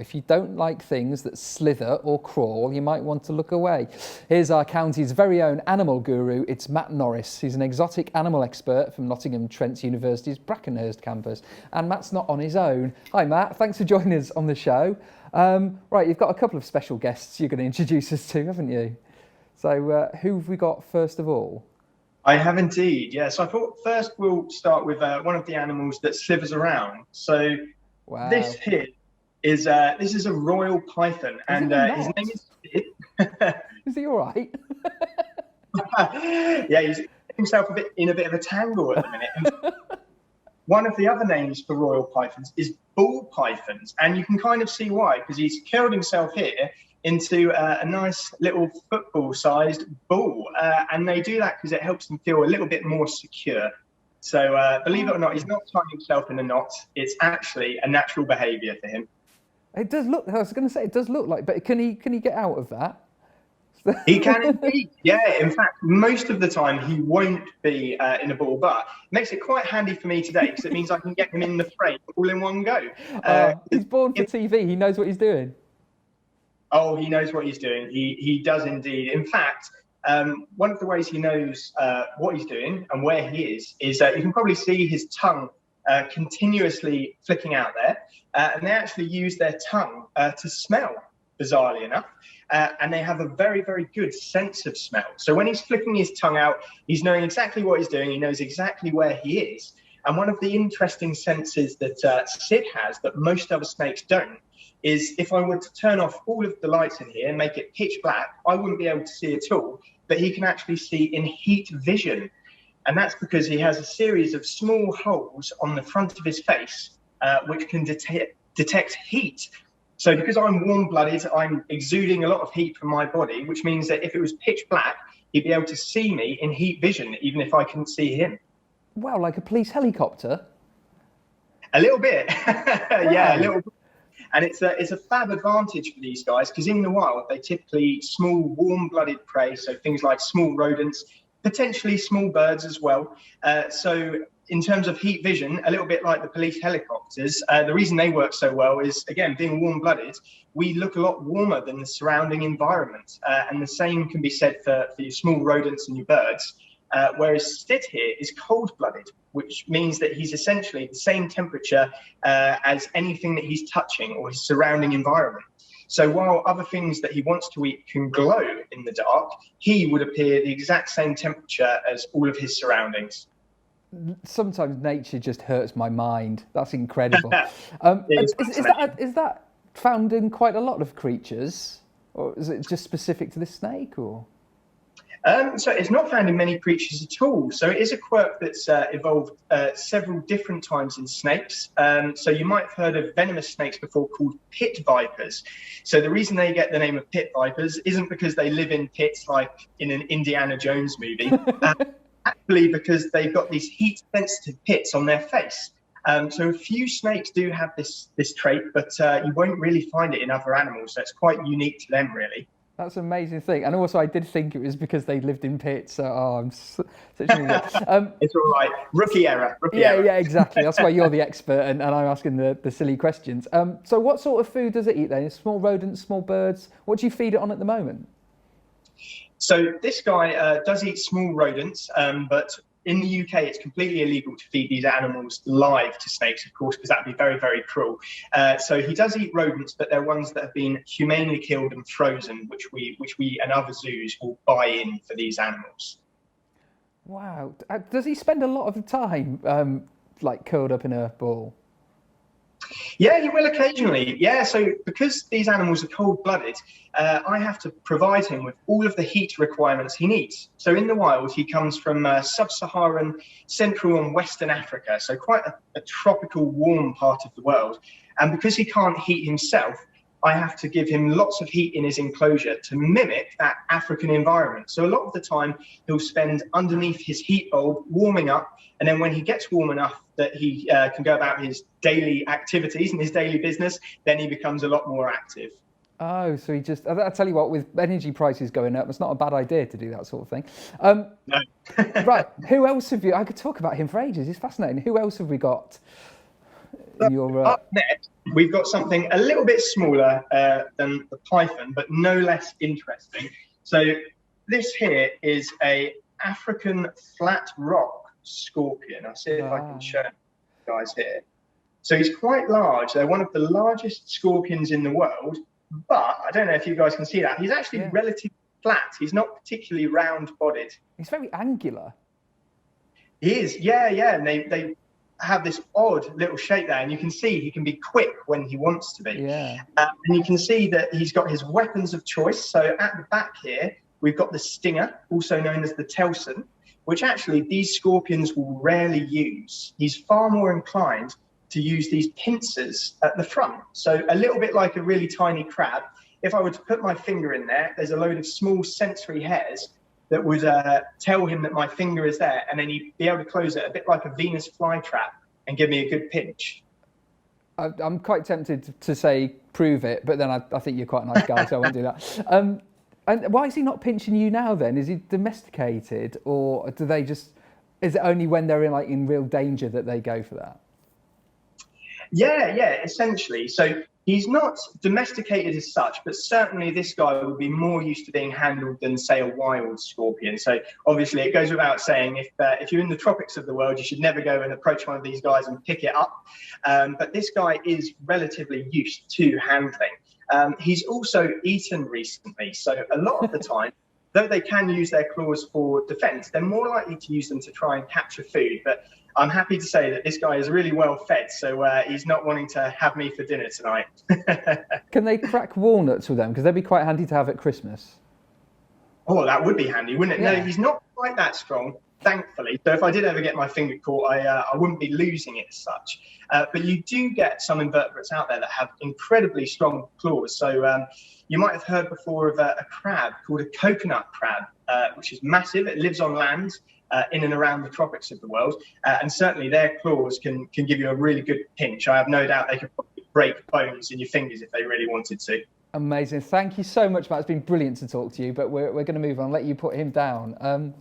If you don't like things that slither or crawl, you might want to look away. Here's our county's very own animal guru. It's Matt Norris. He's an exotic animal expert from Nottingham Trent University's Brackenhurst campus. And Matt's not on his own. Hi, Matt. Thanks for joining us on the show. Right, you've got a couple of special guests you're going to introduce us to, haven't you? So who have we got first of all? I have indeed, yeah. So I thought first we'll start with one of the animals that slithers around. So this here is this is a royal python, and his name is Sid. Is he all right? Yeah, he's himself in a bit of a tangle at the minute. One of the other names for royal pythons is ball pythons, and you can kind of see why, because he's curled himself here into a nice little football-sized ball, and they do that because it helps them feel a little bit more secure. So believe it or not, he's not tying himself in a knot. It's actually a natural behaviour for him. It does look. I was going to say it does look like, but can he get out of that? He can indeed. Yeah. In fact, most of the time he won't be in a ball, but it makes it quite handy for me today because it means I can get him in the frame all in one go. He's born for TV. He knows what he's doing. Oh, he knows what he's doing. He does indeed. In fact, one of the ways he knows what he's doing and where he is you can probably see his tongue continuously flicking out there. And they actually use their tongue to smell, bizarrely enough. And they have a very, very good sense of smell. So when he's flicking his tongue out, he's knowing exactly what he's doing. He knows exactly where he is. And one of the interesting senses that Sid has that most other snakes don't is if I were to turn off all of the lights in here and make it pitch black, I wouldn't be able to see at all, but he can actually see in heat vision. And that's because he has a series of small holes on the front of his face, which can detect heat. So because I'm warm-blooded, I'm exuding a lot of heat from my body, which means that if it was pitch black, he'd be able to see me in heat vision, even if I couldn't see him. Wow, like a police helicopter? A little bit. Yeah, a little bit. And it's a fab advantage for these guys because in the wild, they typically eat small, warm-blooded prey, so things like small rodents, potentially small birds as well. So in terms of heat vision, a little bit like the police helicopters, the reason they work so well is, again, being warm-blooded, we look a lot warmer than the surrounding environment. And the same can be said for your small rodents and your birds. Whereas Sid here is cold-blooded, which means that he's essentially the same temperature as anything that he's touching or his surrounding environment. So while other things that he wants to eat can glow in the dark, he would appear the exact same temperature as all of his surroundings. Sometimes nature just hurts my mind. That's incredible. Is that found in quite a lot of creatures, or is it just specific to this snake, or? So it's not found in many creatures at all. So it is a quirk that's evolved several different times in snakes. So you might have heard of venomous snakes before called pit vipers. So the reason they get the name of pit vipers isn't because they live in pits like in an Indiana Jones movie, actually because they've got these heat-sensitive pits on their face. So a few snakes do have this trait, but you won't really find it in other animals. So it's quite unique to them, really. That's an amazing thing. And also I did think it was because they lived in pits. So, I'm such an idiot. It's all right. Rookie error. Yeah, exactly. That's why you're the expert and I'm asking the silly questions. So what sort of food does it eat then? Small rodents, small birds? What do you feed it on at the moment? So this guy does eat small rodents, but in the UK, it's completely illegal to feed these animals live to snakes, of course, because that would be very, very cruel. So he does eat rodents, but they're ones that have been humanely killed and frozen, which we and other zoos will buy in for these animals. Wow. Does he spend a lot of the time like curled up in a ball? Yeah, he will occasionally. Yeah, so because these animals are cold-blooded, I have to provide him with all of the heat requirements he needs. So in the wild, he comes from sub-Saharan, Central and Western Africa, so quite a tropical, warm part of the world. And because he can't heat himself, I have to give him lots of heat in his enclosure to mimic that African environment. So a lot of the time, he'll spend underneath his heat bulb warming up. And then when he gets warm enough that he can go about his daily activities and his daily business, then he becomes a lot more active. Oh, so he just, I tell you what, with energy prices going up, it's not a bad idea to do that sort of thing. No. Right, who else have you, I could talk about him for ages, he's fascinating. Who else have we got? in your... Up next, we've got something a little bit smaller than the python, but no less interesting. So this here is a African flat rock scorpion. I'll see if I can show you guys here. So he's quite large. They're one of the largest scorpions in the world, but I don't know if you guys can see that. He's actually relatively flat. He's not particularly round-bodied. He's very angular. He is, yeah. And they have this odd little shape there, and you can see he can be quick when he wants to be. Yeah. And you can see that he's got his weapons of choice. So at the back here, we've got the stinger, also known as the telson, which actually these scorpions will rarely use. He's far more inclined to use these pincers at the front. So a little bit like a really tiny crab. If I were to put my finger in there, there's a load of small sensory hairs that would tell him that my finger is there, and then he'd be able to close it a bit like a Venus flytrap and give me a good pinch. I'm quite tempted to say prove it, but then I think you're quite a nice guy, so I won't do that. And why is he not pinching you now then? Is he domesticated, or do they just? Is it only when they're in real danger that they go for that? Yeah, essentially. So he's not domesticated as such, but certainly this guy would be more used to being handled than, say, a wild scorpion. So obviously it goes without saying, if you're in the tropics of the world, you should never go and approach one of these guys and pick it up. But this guy is relatively used to handling. He's also eaten recently. So a lot of the time, though they can use their claws for defense, they're more likely to use them to try and capture food. But I'm happy to say that this guy is really well fed, so he's not wanting to have me for dinner tonight. Can they crack walnuts with them? Because they'd be quite handy to have at Christmas. Oh, that would be handy, wouldn't it? Yeah. No, he's not quite that strong, thankfully. So if I did ever get my finger caught, I wouldn't be losing it as such. But you do get some invertebrates out there that have incredibly strong claws. So you might have heard before of a crab called a coconut crab, which is massive. It lives on land. In and around the tropics of the world, and certainly their claws can give you a really good pinch. I have no doubt they could probably break bones in your fingers if they really wanted to. Amazing. Thank you so much, Matt. It's been brilliant to talk to you, but we're going to move on, let you put him down.